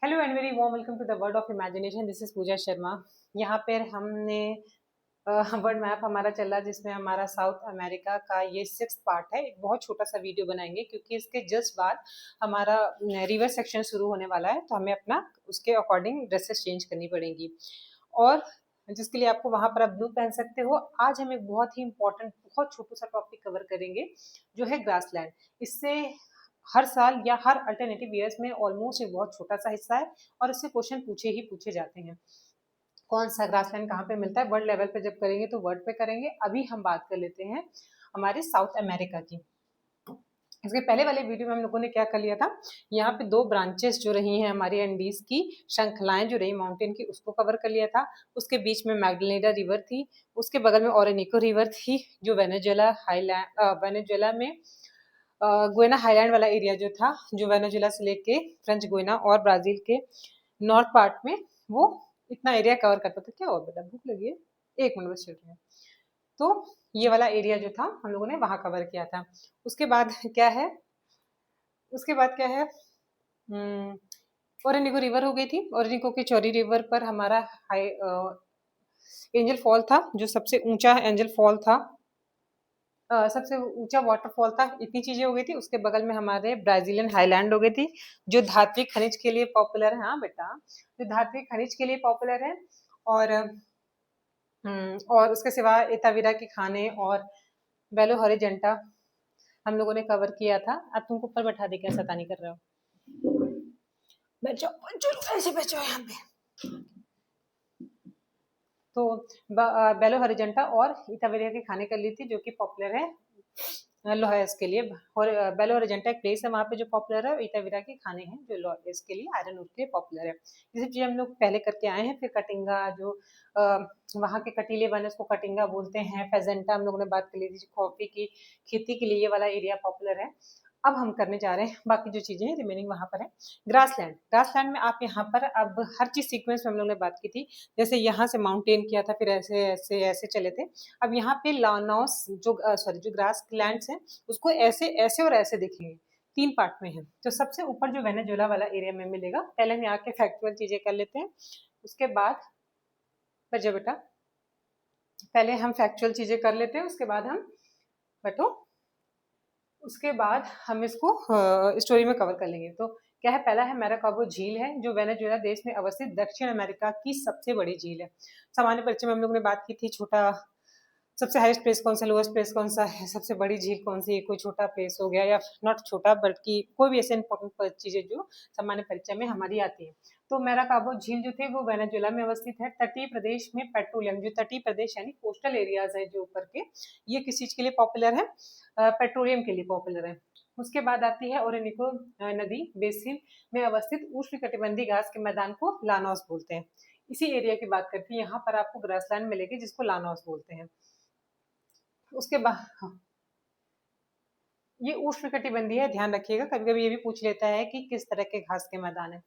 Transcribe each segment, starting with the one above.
Hello and very warm welcome to the world of imagination. This is Pooja Sharma. यहाँ पर हमने world map हमारा चल रहा है जिसमें हमारा साउथ अमेरिका का ये 6th पार्ट है। एक बहुत छोटा सा वीडियो बनाएंगे क्योंकि इसके जस्ट बाद हमारा रिवर सेक्शन शुरू होने वाला है, तो हमें अपना उसके अकॉर्डिंग ड्रेसेस चेंज करनी पड़ेंगी और जिसके लिए आपको वहां पर आप ब्लू पहन सकते हो। आज हम एक बहुत ही इंपॉर्टेंट बहुत छोटू सा टॉपिक कवर करेंगे जो है ग्रासलैंड। इससे हर साल या हर अल्टरनेटिव ईयर्स में ऑलमोस्ट एक बहुत छोटा सा हिस्सा है और इससे क्वेश्चन पूछे ही पूछे जाते हैं। कौन सा ग्रासलैंड कहाँ पे मिलता है, वर्ल्ड लेवल पे जब करेंगे तो वर्ल्ड पे करेंगे। अभी हम बात कर लेते हैं हमारे साउथ अमेरिका की। इसके पहले वाले वीडियो में हम लोगों ने क्या कर लिया था, यहाँ पे दो ब्रांचेस जो रही हैं हमारी एंडीज की श्रृंखलाएं जो रही माउंटेन की, उसको कवर कर लिया था। उसके बीच में मैग्डलेना रिवर थी, उसके बगल में ओरेनिको रिवर थी जो वेनेजुएला में गुएना हाईलैंड वाला एरिया जो था, जो वेनेजुएला से लेके फ्रेंच गुएना और ब्राजील के नॉर्थ पार्ट में वो इतना एरिया कवर करता था। क्या हुआ बेटा, भूख लगी है? एक मिनट बस चल रही है। तो ये वाला एरिया जो था हम लोगों ने वहां कवर किया था। उसके बाद क्या है, उसके बाद क्या है, ओरेनिको रिवर हो गई थी। ओरेनिको के चौरी रिवर पर हमारा हाई एंजल फॉल था, जो सबसे ऊंचा एंजल फॉल था, सबसे ऊंचा वाटरफॉल था। इतनी चीजें हो गई थी। उसके बगल में हमारे ब्राजीलियन हाईलैंड हो गई थी जो धात्विक खनिज के लिए पॉपुलर है। हाँ बेटा, जो धात्विक खनिज के लिए पॉपुलर है। और और उसके सिवा एतावीरा के खाने और बेलो हॉरिजेंटा हम लोगों ने कवर किया था। अब तुमको ऊपर बैठा दे, क्या शैतानी कर रहे हो? बैठ जाओ, चलो ऐसे बैठ जाओ यहाँ पे। तो बेलो हॉरिजेंटा और इतावेरिया के खाने कर ली थी जो कि पॉपुलर है लोहेस के लिए। और बेलो हॉरिजेंटा एक प्लेस है वहाँ पे जो पॉपुलर है। इतावेरिया के खाने हैं जो लोहेस के लिए, आयरन ओर के लिए पॉपुलर है। ये सब चीज़ हम लोग पहले करके आए हैं। फिर कटिंगा जो वहाँ के कटीले वन उसको कटिंगा बोलते हैं। फेजेंटा हम लोगों ने बात कर ली थी, कॉफी की खेती के लिए ये वाला एरिया पॉपुलर है। अब हम करने जा रहे हैं बाकी जो चीजें हैं रिमेनिंग वहां पर है। ग्रासलैंड, ग्रासलैंड में आप यहाँ पर अब हर चीज सीक्वेंस में हम लोग ने बात की थी। जैसे यहाँ से माउंटेन किया था, फिर ऐसे ऐसे ऐसे चले थे। अब यहाँ पे लानोस जो जो ग्रास लैंड्स हैं उसको ऐसे ऐसे और ऐसे देखेंगे, 3 पार्ट में है। तो सबसे ऊपर जो वेनेजुएला वाला एरिया में मिलेगा। पहले हम यहाँ के फैक्चुअल चीजें कर लेते हैं, उसके बाद बच्चा बेटा पहले हम फैक्चुअल चीजें कर लेते हैं, उसके बाद हम बैठो, उसके बाद हम इसको स्टोरी में कवर कर लेंगे। तो क्या है, पहला है मैराकाबो झील है जो वेनेजुएला देश में अवस्थित दक्षिण अमेरिका की सबसे बड़ी झील है। सामान्य परिचय में हम लोग ने बात की थी, छोटा सबसे हाईएस्ट प्लेस कौन सा, लोएस्ट प्लेस कौन सा है, सबसे बड़ी झील कौन सी है, कोई छोटा प्लेस हो गया या नॉट छोटा बल्कि कोई भी ऐसे इंपॉर्टेंट चीजें जो सामान्य परिचय में हमारी आती है। तो मैराकाबो झील जो थे वो वेनेजुएला में अवस्थित है। तटीय प्रदेश में पेट्रोलियम, जो तटीय प्रदेश यानी कोस्टल एरियाज है जो ऊपर के, ये किस चीज के लिए पॉपुलर है? पेट्रोलियम के लिए पॉपुलर है। उसके बाद आती है ओरेनिको नदी बेसिन में अवस्थित उष्णकटिबंधीय घास के मैदान को लानोस बोलते हैं। इसी एरिया की बात करते हैं। यहाँ पर आपको ग्रासलैंड मिलेगी जिसको लानोस बोलते हैं। उसके बाद हाँ, ये उष्णकटिबंधीय है, ध्यान रखिएगा। कभी कभी ये भी पूछ लेता है कि किस तरह के घास के मैदान है।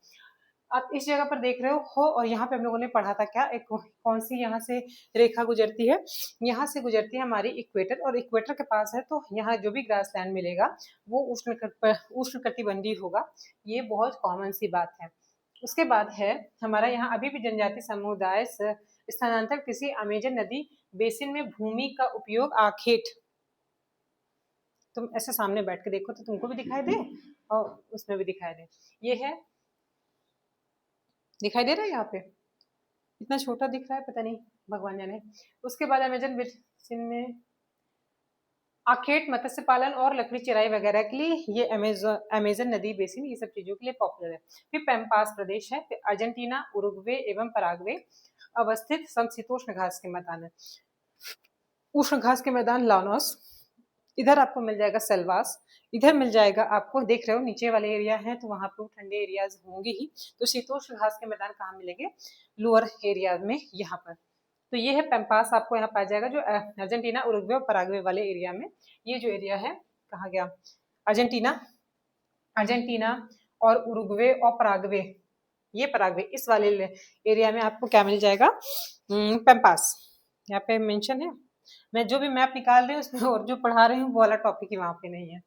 आप इस जगह पर देख रहे हो और यहाँ पे हम लोगों ने पढ़ा था क्या, एक कौन सी यहाँ से रेखा गुजरती है? यहाँ से गुजरती है हमारी इक्वेटर, और इक्वेटर के पास है तो यहाँ जो भी ग्रासलैंड मिलेगा वो उष्णकटिबंधीय होगा। ये बहुत कॉमन सी बात है। उसके बाद है हमारा यहाँ अभी भी जनजाति समुदाय स्थानांतरण किसी अमेजन नदी बेसिन में भूमि का उपयोग आखेट। तुम ऐसे सामने बैठ के देखो तो तुमको भी दिखाई दे और उसमें भी दिखाई दे। ये है, दिखाई दे रहा है यहाँ पे? इतना छोटा दिख रहा है, पता नहीं, भगवान जाने। उसके बाद अमेजन बेसिन में आखेट मत्स्य पालन और लकड़ी चराई वगैरह के लिए ये अमेजन नदी बेसिन ये सब चीजों के लिए पॉपुलर है। फिर पैम्पास प्रदेश है, फिर अर्जेंटीना, उरुग्वे एवं पराग्वे अवस्थित समशीतोष्ण घास के मैदान है। उष्ण घास के मैदान लानोस, इधर आपको मिल जाएगा सेल्वास, इधर मिल जाएगा आपको, देख रहे हो नीचे वाले एरिया है तो वहां पे ठंडे एरियाज होंगे ही। तो शीतोष्ण घास के मैदान कहाँ मिलेंगे? लोअर एरिया में, यहाँ पर। तो ये है पैम्पास, आपको यहाँ पाया जाएगा जो अर्जेंटीना, उरुग्वे और पराग्वे वाले एरिया में। ये जो एरिया है, कहा गया, अर्जेंटीना, अर्जेंटीना और उरुग्वे और पराग्वे, ये पराग्वे इस वाले एरिया में आपको क्या मिल जाएगा? पैम्पास। यहाँ पे मेंशन है, मैं जो भी मैप निकाल रही हूँ उसमें और जो पढ़ा रही हूँ वो वाला टॉपिक ही वहाँ पे नहीं है।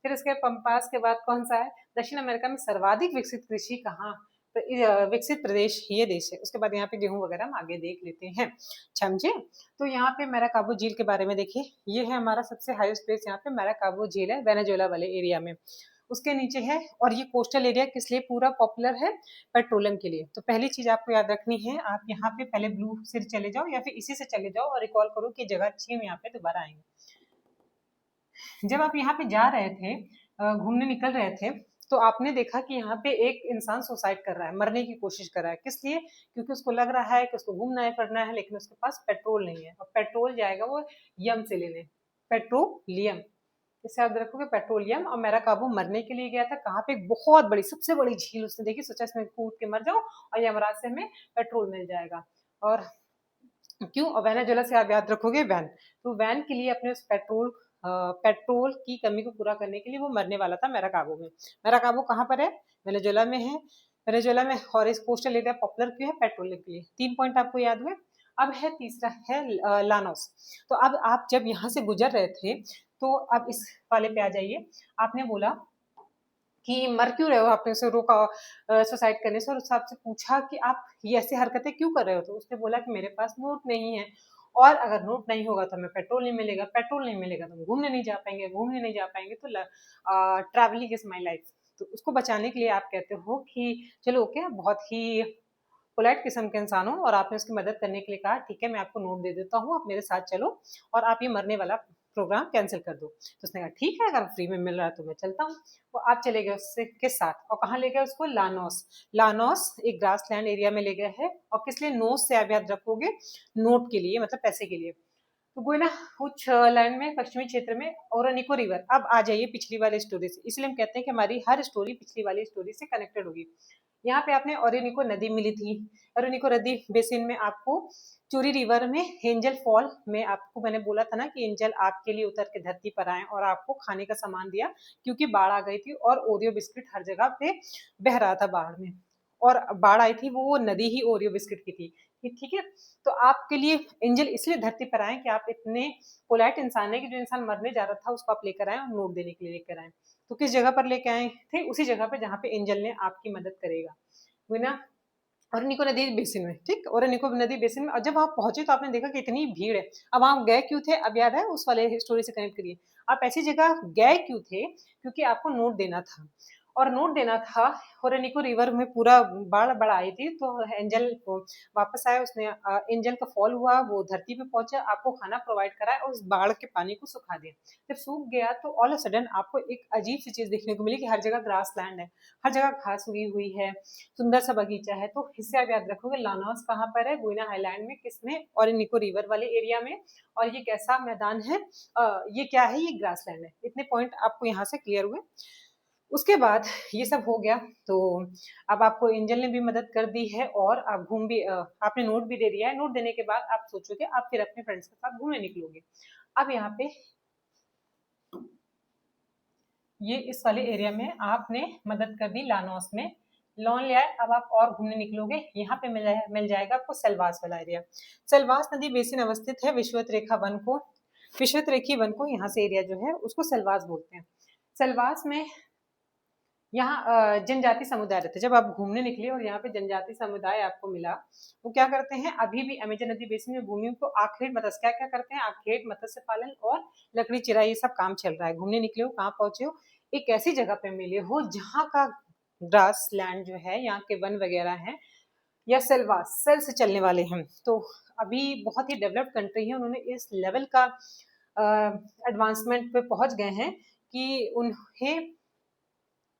फिर इसके पंपास के बाद कौन सा है? दक्षिण अमेरिका में सर्वाधिक विकसित कृषि कहाँ विकसित प्रदेश ये देश है। उसके बाद यहाँ पे गेहूं वगैरह हम आगे देख लेते हैं, समझे। तो यहाँ पे मैराकाबो झील के बारे में देखिए, ये है हमारा सबसे हाईएस्ट प्लेस, यहाँ पे मैराकाबो झील है वेनेजुएला वाले एरिया में, उसके नीचे है। और ये कोस्टल एरिया किस लिए पूरा पॉपुलर है, पेट्रोलियम के लिए। तो पहली चीज आपको याद रखनी है, आप यहाँ पे पहले ब्लू से चले जाओ या फिर इसी से चले जाओ और रिकॉल करो कि जगह अच्छी है, यहाँ पे दोबारा आएंगे। जब आप यहाँ पे जा रहे थे, घूमने निकल रहे थे, तो आपने देखा कि यहाँ पे एक इंसान सुसाइड कर रहा है, मरने की कोशिश कर रहा है। किस लिए? क्योंकि उसको लग रहा है कि उसको घूमना है, फिरना है, लेकिन उसके पास पेट्रोल नहीं है। और पेट्रोल जाएगा वो यम से लेने, पेट्रोलियम, इसे याद रखोगे, पेट्रोलियम। और मैराकाबो मरने के लिए गया था। कहाँ पे? बहुत बड़ी, सबसे बड़ी झील उसने देखी, सोचा इसमें कूद के मर जाओ और यमराज से हमें पेट्रोल मिल जाएगा। और क्यों? और वेनेजुएला से आप याद रखोगे वैन, तो वैन के लिए अपने उस पेट्रोल की कमी को पूरा करने के लिए वो मरने वाला था मैराकाबो में। मैराकाबो कहाँ पर है? वेनेजुएला में है, वेनेजुएला में। और इस कोस्टल एरिया पॉपुलर क्यों है? पेट्रोलियम के लिए। 3 पॉइंट आपको याद हुए। अब है तीसरा है लानोस। तो अब आप जब यहाँ से गुजर रहे थे, तो अब इस वाले पे आ जाइए। आपने बोला कि मर क्यों रहे हो, आपने उसे रोका सुसाइड करने से, और उससे आपसे पूछा कि आप ये ऐसी हरकतें क्यों कर रहे हो। तो उसने बोला कि मेरे पास नोट नहीं है, और अगर नोट नहीं होगा तो हमें पेट्रोल नहीं मिलेगा, पेट्रोल नहीं मिलेगा तो हम घूमने नहीं जा पाएंगे, घूमने नहीं जा पाएंगे तो ट्रैवलिंग इज माई लाइफ। तो उसको बचाने के लिए आप कहते हो कि चलो ओके, बहुत ही पोलाइट किस्म के इंसान हो, और आपने उसकी मदद करने के लिए कहा ठीक है मैं आपको नोट दे देता हूँ, आप मेरे साथ चलो और आप ये मरने वाला प्रोग्राम कैंसिल कर दो। तो उसने कहा ठीक है, अगर फ्री में मिल रहा है तो मैं चलता हूँ। वो आप चले गए उससे के साथ, और कहाँ ले गए उसको? लानोस। लानोस एक ग्रास लैंड एरिया में ले गए हैं। और किस लिए? नोस से आप याद रखोगे, नोट के लिए, मतलब पैसे के लिए। तो गोइना उच्च लैंड में, पश्चिमी क्षेत्र में, ओरोनिको रिवर। अब आ जाइए पिछली वाली स्टोरी से, इसलिए हम कहते हैं कि हमारी हर स्टोरी पिछली वाली स्टोरी से कनेक्टेड होगी। यहाँ पे आपने ओरोनिको नदी मिली थी, ओरोनिको नदी बेसिन में आपको चूरी रिवर में एंजल फॉल में आपको मैंने बोला था ना कि एंजल आपके लिए उतर के धरती पर आए और आपको खाने का सामान दिया, क्योंकि बाढ़ आ गई थी और ओरियो बिस्किट हर जगह पे बह रहा था बाढ़ में। और बाढ़ आई थी, वो नदी ही ओरियो बिस्किट की थी, ठीक है। तो आपके लिए एंजल इसलिए धरती पर आए कि आप इतने पोलाइट इंसान है कि जो इंसान मरने जा रहा था उसको आप लेकर आए और नोट देने के लिए लेकर आए। तो किस जगह पर लेके आए थे? उसी जगह पर जहाँ पे एंजल ने आपकी मदद करेगा, हुई ना। ओरनिको नदी बेसिन में, ठीक, ओरनिको नदी बेसिन में। और जब आप पहुंचे तो आपने देखा कि इतनी भीड़ है। अब आप गए क्यों थे? अब याद है, उस वाले स्टोरी से कनेक्ट करिए। आप ऐसी जगह गए क्यों थे? क्योंकि आपको नोट देना था, और नोट देना था। होरेनिको रिवर में पूरा बाढ़ आई थी, तो एंजल वापस आया, उसने एंजल का फॉल हुआ, वो धरती पे पहुंचा, आपको खाना प्रोवाइड कराया और उस बाढ़ के पानी को सुखा दिया। जब सूख गया तो ऑल ऑफ सडन आपको एक अजीब सी चीज देखने को मिली कि हर जगह ग्रास लैंड है, हर जगह घास उगी हुई है, सुंदर सा बगीचा है। तो इससे आप याद रखोगे लानोस कहाँ पर है? गुइना हाईलैंड में, किसमें? ओरेनिको रिवर वाले एरिया में। और ये कैसा मैदान है? ये क्या है? ये ग्रास लैंड है। इतने पॉइंट आपको यहाँ से क्लियर हुए। उसके बाद ये सब हो गया, तो अब आपको एंजल ने भी मदद कर दी है, और आप घूम भी आपने नोट भी दे दिया है। नोट देने के बाद आप सोचोगे आप फिर अपने फ्रेंड्स के साथ घूमने निकलोगे। अब यहाँ पे ये इस वाले एरिया में आपने मदद कर दी, लानोस में लोन लिया है। अब आप और घूमने निकलोगे, यहाँ पे मिल जाएगा आपको सेल्वास वाला एरिया। सेल्वास नदी बेसिन अवस्थित है विषुवत रेखा वन को, विषुवत रेखी वन को यहाँ से एरिया जो है उसको सेल्वास बोलते हैं। सेल्वास में यहाँ जनजाति समुदाय रहते। जब आप घूमने निकले और यहाँ पे जनजाति समुदाय आपको मिला, वो क्या करते हैं? अभी भी अमेजन नदी बेसिन में भूमि को आखेट मत्स्य, क्या क्या करते हैं? आखेट मत्स्य पालन और लकड़ी चिराई, ये सब काम चल रहा है। घूमने निकले हो, कहाँ पहुंचे हो? एक ऐसी जगह पे मिले हो जहाँ का ग्रास लैंड जो है, यहाँ के वन वगैरह हैं, या सेल्वास सेल से चलने वाले हैं। तो अभी बहुत ही डेवलप्ड कंट्री है, उन्होंने इस लेवल का एडवांसमेंट पे पहुंच गए हैं कि उन्हें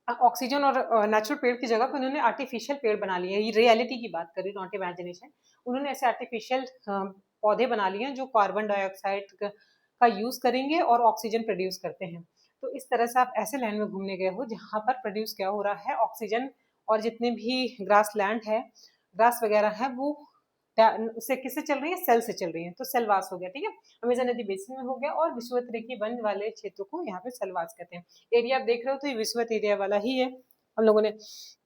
ऑक्सीजन और नेचुरल पेड़ की जगह पर उन्होंने आर्टिफिशियल पेड़ बना लिए। ये रियलिटी की बात कर रही हूँ, नॉट इमेजिनेशन। उन्होंने ऐसे आर्टिफिशियल पौधे बना लिए हैं जो कार्बन डाइऑक्साइड का यूज करेंगे और ऑक्सीजन प्रोड्यूस करते हैं। तो इस तरह से आप ऐसे लैंड में घूमने गए हो जहाँ पर प्रोड्यूस क्या हो रहा है? ऑक्सीजन। और जितने भी ग्रास लैंड है, ग्रास वगैरह है, वो उससे किससे चल रही है? सेल से चल रही है। तो सेलवास हो गया, ठीक है। अमेजन नदी बेसिन में हो गया, और विषुवत रेखी वन वाले क्षेत्र को यहाँ पे सेलवास कहते हैं। एरिया आप देख रहे हो तो ये विषुवत एरिया वाला ही है। हम लोगों ने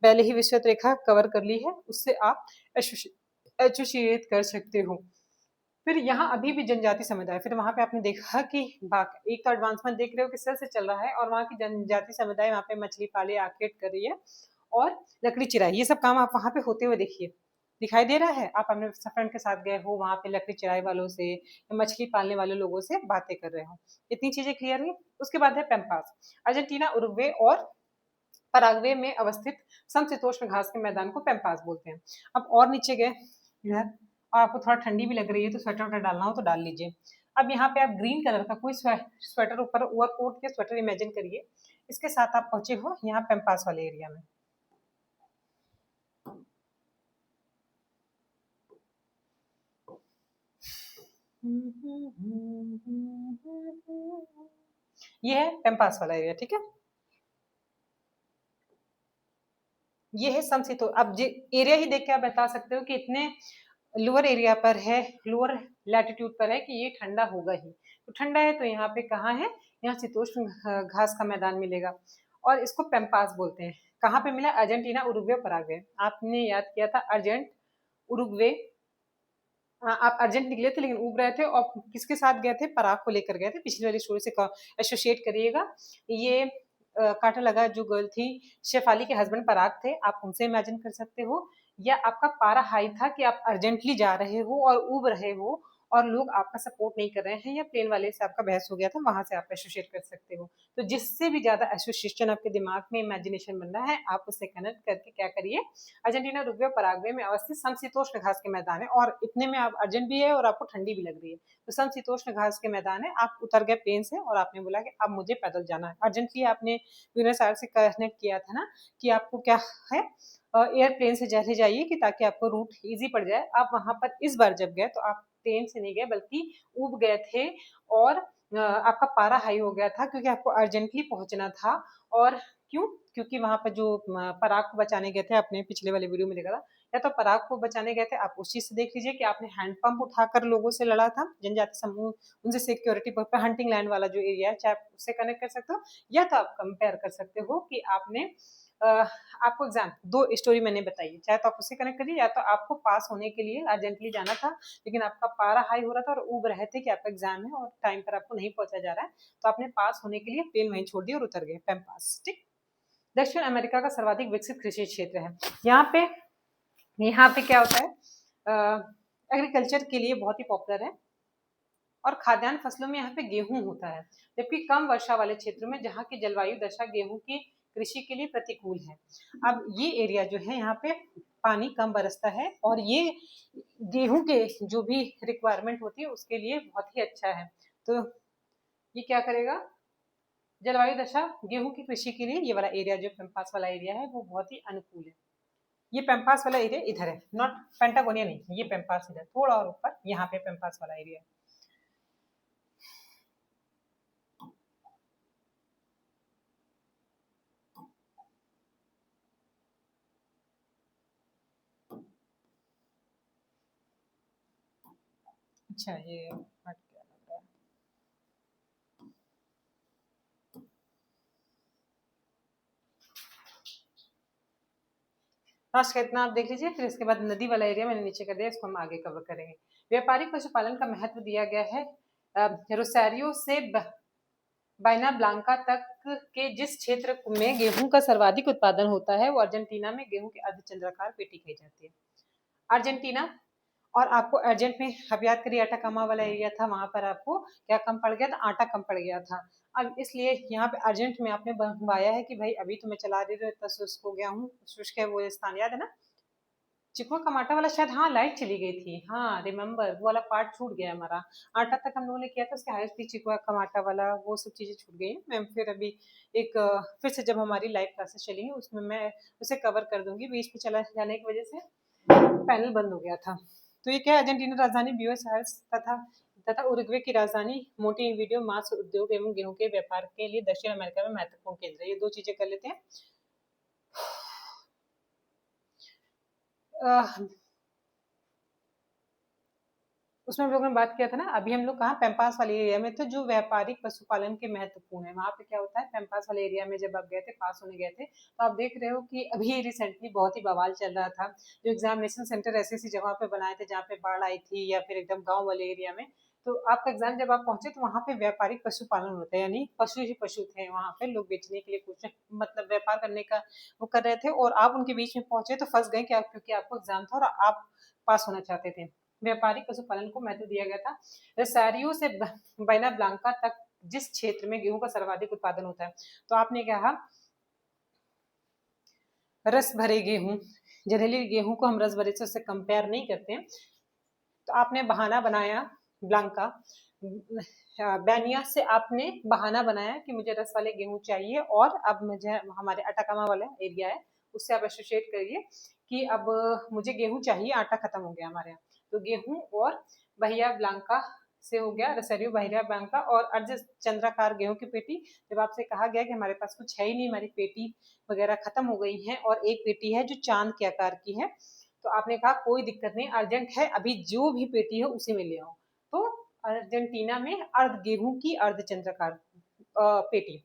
पहले ही विषुवत रेखा कवर कर ली है, उससे आप एसोसिएट कर सकते हो। फिर यहाँ अभी भी जनजाति समुदाय, फिर वहां पे आपने देखा कि एक तो एडवांसमेंट देख रहे हो कि सेल से चल रहा है, और वहाँ की जनजाति समुदाय वहाँ पे मछली पाले आखेट कर रही है, और लकड़ी चिराई, ये सब काम आप वहाँ पे होते हुए देखिए, दिखाई दे रहा है। आप अपने फ्रेंड के साथ गए हो, वहाँ पे लकड़ी चिराई वालों से या मछली पालने वाले लोगों से बातें कर रहे हो। इतनी चीजें क्लियर हुई। उसके बाद है पेम्पास। अर्जेंटीना, उरुग्वे और पराग्वे में अवस्थित समशीतोष्ण घास के मैदान को पेम्पास बोलते हैं। अब और नीचे गए इधर, और आपको थोड़ा ठंडी भी लग रही है तो स्वेटर वटर डालना हो तो डाल लीजिए। अब यहाँ पे आप ग्रीन कलर का कोई स्वेटर ऊपर ओवरकोट या स्वेटर इमेजिन करिए, इसके साथ आप पहुंचे हो यहाँ पेम्पास वाले एरिया में। ये है पेम्पास वाला एरिया, ठीक है। ये है समशीतोष्ण। अब एरिया ही देख के आप बता सकते हो कि इतने लोअर एरिया पर है, लोअर लैटिट्यूड पर है कि ये ठंडा होगा ही। तो ठंडा है तो यहाँ पे कहाँ है, यहाँ शीतोष्ण घास का मैदान मिलेगा और इसको पेम्पास बोलते हैं। कहाँ पे मिला, अर्जेंटीना, उरुग्वे, पराग्वे। आपने याद किया था अर्जेंट, उरुग्वे। आप अर्जेंट निकले थे लेकिन उब रहे थे, और किसके साथ गए थे, पराग को लेकर गए थे। पिछली वाली स्टोरी से एसोसिएट करिएगा। ये कांटा लगा जो गर्ल थी, शेफाली के हस्बैंड पराग थे, आप उनसे इमेजिन कर सकते हो। या आपका पारा हाई था कि आप अर्जेंटली जा रहे हो और उब रहे हो और लोग आपका सपोर्ट नहीं कर रहे हैं, या प्लेन वाले से आपका बहस हो गया था, वहां से आप एसोसिएट कर सकते हो। तो जिससे भी ज्यादा एसोसिएशन आपके दिमाग में इमेजिनेशन बन रहा है, आप उससे कनेक्ट करके क्या करिए, अर्जेंटीना, उरुग्वे, पराग्वे में अवस्थित समशीतोष्ण घास के मैदान है, और इतने में आप अर्जेंट भी है और आपको ठंडी भी लग रही है, तो समशीतोष्ण घास के मैदान है। आप उतर गए प्लेन से और आपने बोला कि अब मुझे पैदल जाना है। अर्जेंटली आपने ब्यूनस आयर्स से कनेक्ट किया था ना कि आपको क्या है, एयरप्लेन से चले जाइए कि ताकि आपको रूट इजी पड़ जाए। आप वहां पर इस बार जब गए तो आप ट्रेन से नहीं गए बल्कि उब गए थे, और आपका पारा हाई हो गया था क्योंकि आपको अर्जेंटली पहुंचना था। और क्यों, क्योंकि वहां पर जो पराग को बचाने गए थे, आपने पिछले वाले वीडियो में देखा था, या तो पराग को बचाने गए थे, आप उस चीज से देख लीजिए कि आपने हैंडपंप उठाकर लोगों से लड़ा था, जनजाति समूह, उनसे सिक्योरिटी पर, हंटिंग लैंड वाला जो एरिया है, चाहे आप उससे कनेक्ट कर सकते हो, या तो आप कंपेयर कर सकते हो कि आपने आपको एग्जाम दो स्टोरी मैंने बताई, चाहे तो आप उससे कनेक्ट करिए, या तो आपको पास होने के लिए अर्जेंटली जाना था लेकिन आपका पारा हाई हो रहा था और उब रहे थे कि आपका एग्जाम है और टाइम पर आपको नहीं पहुंचा जा रहा है, तो आपने पास होने के लिए प्लेन वहीं छोड़ दिया और उतर गए पेम्पास, ठीक। दक्षिण अमेरिका का सर्वाधिक विकसित कृषि क्षेत्र है। यहाँ पे क्या होता है, एग्रीकल्चर के लिए बहुत ही पॉपुलर है, और खाद्यान्न फसलों में यहाँ पे गेहूं होता है, जबकि कम वर्षा वाले क्षेत्रों में जहाँ की जलवायु दशा गेहूं की कृषि के लिए प्रतिकूल है। अब ये एरिया जो है यहाँ पे पानी कम बरसता है, और ये गेहूं के जो भी रिक्वायरमेंट होती है उसके लिए बहुत ही अच्छा है। तो ये क्या करेगा, जलवायु दशा गेहूं की कृषि के लिए ये वाला एरिया जो पेम्पास वाला एरिया है वो बहुत ही अनुकूल है। ये पेम्पास वाला एरिया इधर है, नॉट पेंटागोनिया नहीं, ये पेम्पास इधर थोड़ा और ऊपर, यहाँ पे पेम्पास वाला एरिया है। अच्छा, ये हट गया लग रहा है। लास्ट का इतना आप देख लीजिए, फिर इसके बाद नदी वाला एरिया मैंने नीचे कर दिया, इसको हम आगे कवर करेंगे। व्यापारिक पशुपालन का महत्व दिया गया है रोसारियो से बाइना ब्लांका तक के जिस क्षेत्र में गेहूं का सर्वाधिक उत्पादन होता है वो अर्जेंटीना में गेहूं की अर्धचंद्राकार पेटी कही जाती है। अर्जेंटीना, और आपको अर्जेंट में अब याद करिए अटाकामा वाला एरिया था, वहां पर आपको क्या कम पड़ गया था, आटा कम पड़ गया था। अब इसलिए यहाँ पे अर्जेंट में आपने बनवाया है कि भाई अभी तो मैं चला रही हूँ, इतना शुष्क हो गया हूँ, शुष्क है वो स्थान, याद है ना। चिकुआ कमाटा वाला शायद, हाँ लाइट चली गई थी, हाँ रिमेम्बर, वो वाला पार्ट छूट गया हमारा। आटा तक हम लोगों ने किया था, उसके हाईएस्ट भी चिकुआ कमाटा वाला वो सब चीजें छूट गई हैं। मैं फिर अभी एक फिर से जब हमारी लाइव क्लासेस चलेंगी उसमें मैं उसे कवर कर दूंगी, बीच में चला जाने की वजह से पैनल बंद हो गया था। तो ये क्या है, अर्जेंटीना राजधानी ब्यूनस आयर्स तथा तथा उरुग्वे की राजधानी मोंटेवीडियो मांस उद्योग एवं गेहूं के व्यापार के लिए दक्षिण अमेरिका में महत्वपूर्ण केंद्र है। ये दो चीजें कर लेते हैं। उसमें हम लोगों ने बात किया था ना, अभी हम लोग कहाँ पेम्पास वाले एरिया में थे, जो व्यापारिक पशुपालन के महत्वपूर्ण है, वहां पे क्या होता है, पेम्पास वाले एरिया में जब आप गए थे, पास होने गए थे, तो आप देख रहे हो कि अभी रिसेंटली बहुत ही बवाल चल रहा था, जो एग्जामिनेशन सेंटर ऐसी ऐसी जगह पे बनाए थे जहाँ पे बाढ़ आई थी, या फिर एकदम गाँव वाले एरिया में, तो आपका एग्जाम जब आप पहुंचे तो वहां पे व्यापारिक पशुपालन होता है, यानी पशु ही पशु थे वहां पे, लोग बेचने के लिए कुछ मतलब व्यापार करने का वो कर रहे थे, और आप उनके बीच में पहुंचे तो फंस गए, क्या क्योंकि आपको एग्जाम था और आप पास होना चाहते थे। व्यापारिक पशुपालन को महत्व दिया गया था। रसारियो से बैना ब्लांका तक जिस क्षेत्र में गेहूं का सर्वाधिक उत्पादन होता है, तो आपने कहा रस भरे गेहूं, जनरली गेहूं को हम रस भरे से कंपेयर नहीं करते हैं, तो आपने बहाना बनाया ब्लांका, बैनिया से आपने बहाना बनाया कि मुझे रस वाले गेहूं चाहिए, और अब मुझे हमारे अटाकामा वाला एरिया है उससे आप एसोसिएट करिए कि अब मुझे गेहूं चाहिए, आटा खत्म हो गया हमारे यहाँ। तो गेहूं और बहिया ब्लांका से हो गया रसरियो बहिया ब्लांका और अर्ध चंद्राकार गेहूं की पेटी। जब आपसे कहा गया कि हमारे पास कुछ है ही नहीं, हमारी पेटी वगैरह खत्म हो गई है और एक पेटी है जो चांद के आकार की है, तो आपने कहा कोई दिक्कत नहीं, अर्जेंट है, अभी जो भी पेटी है उसी में ले आओ। तो अर्जेंटीना में अर्ध गेहूं की अर्धचंद्राकार पेटी,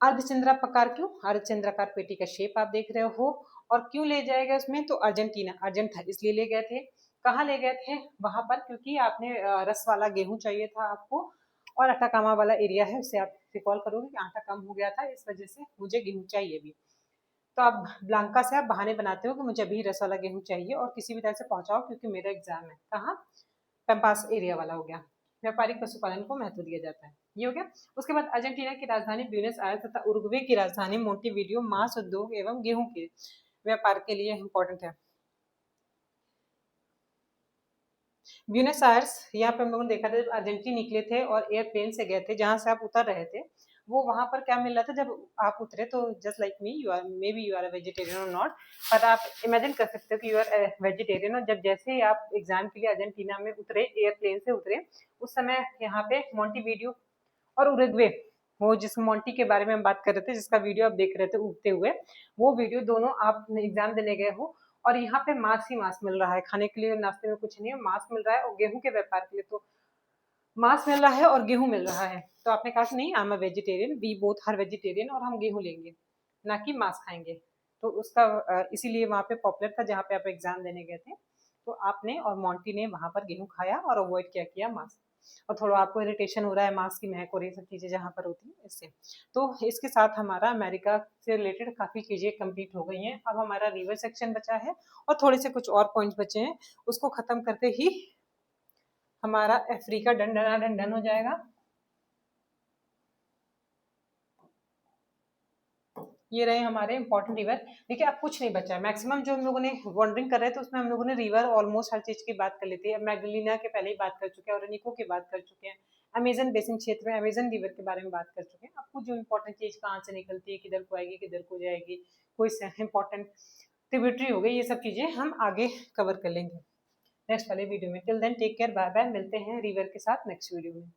अर्धचंद्राकार क्यों, अर्धचंद्राकार पेटी का शेप आप देख रहे हो, और क्यों ले जाएगा उसमें, तो अर्जेंटीना अर्जेंट था इसलिए ले गए थे। कहाँ ले गए थे, वहां पर, क्योंकि आपने रस वाला गेहूं चाहिए था आपको, और अटाकामा वाला एरिया है उससे आप रिकॉल करोगे कि आटा कम हो गया था, इस वजह से मुझे गेहूं चाहिए भी। तो आप ब्लांका से आप बहाने बनाते हो कि मुझे अभी रस वाला गेहूं चाहिए और किसी भी तरह से पहुंचाओ क्योंकि मेरा एग्जाम है। कहाँ, पैम्पास एरिया वाला हो गया। व्यापारिक पशुपालन को महत्व दिया जाता है, ये हो गया। उसके बाद अर्जेंटीना की राजधानी ब्यूनस आयर्स तथा उरुग्वे की राजधानी मोंटेविडियो मांस उद्योग एवं गेहूं के व्यापार के लिए इंपॉर्टेंट है। ब्यूनस आयर्स, यहाँ पे हम लोगों ने देखा था जब अर्जेंटीना निकले थे और एयरप्लेन से गए थे, जहां से आप उतर रहे थे, वो वहां पर क्या मिल रहा था जब आप उतरे, तो just like me you are, maybe you are a vegetarian और नॉट, पर आप इमेजिन कर सकते हो कि यू आर वेजिटेरियन, और जब जैसे ही आप एग्जाम के लिए अर्जेंटीना में उतरे, एयरप्लेन से उतरे, उस समय यहाँ पे मोंटेविडियो और उरुग्वे, वो जिस मोंटी के बारे में हम बात कर रहे थे, जिसका वीडियो आप देख रहे थे उगते हुए, वो वीडियो दोनों आप एग्जाम देने गए हो, और यहाँ पे मांस ही मांस मिल रहा है खाने के लिए, नाश्ते में कुछ नहीं है, मांस मिल रहा है, और गेहूं के व्यापार के लिए तो मांस मिल रहा है और गेहूं मिल रहा है। तो आपने कहा कि नहीं, I am a vegetarian, we both are vegetarian, और हम गेहूं लेंगे ना कि मांस खाएंगे। तो उसका इसीलिए वहां पे पॉपुलर था जहाँ पे आप एग्जाम देने गए थे, तो आपने और मोंटी ने वहां पर गेहूं खाया और अवॉइड क्या किया, मांस। और थोड़ा आपको इरिटेशन हो रहा है मांस की महक और ये सब चीजें जहाँ पर होती है इससे। तो इसके साथ हमारा अमेरिका से रिलेटेड काफी चीजें कंप्लीट हो गई हैं। अब हमारा रिवर सेक्शन बचा है और थोड़े से कुछ और पॉइंट्स बचे हैं, उसको खत्म करते ही हमारा अफ्रीका डंडना डंडन हो जाएगा। ये रहे हमारे इंपॉर्टेंट रिवर। देखिए अब कुछ नहीं बचा है, मैक्सिमम जो हम लोगों ने वॉन्डरिंग कर रहे थे उसमें हम लोगों ने रिवर ऑलमोस्ट हर चीज की बात कर लेती है। मैगडलिना के पहले ही बात कर चुके हैं, और निको की बात कर चुके हैं, अमेजन बेसिन क्षेत्र में अमेजन रिवर के बारे में बात कर चुके हैं। अब कुछ जो इंपॉर्टेंट चीज कहाँ से निकलती है, किधर को आएगी, किधर को जाएगी, कोई इंपॉर्टेंट ट्रिब्यूटरी हो गई, ये सब चीजें हम आगे कवर कर लेंगे नेक्स्ट वाले वीडियो में। Till then take care, bye bye, मिलते हैं रिवर के साथ नेक्स्ट वीडियो में।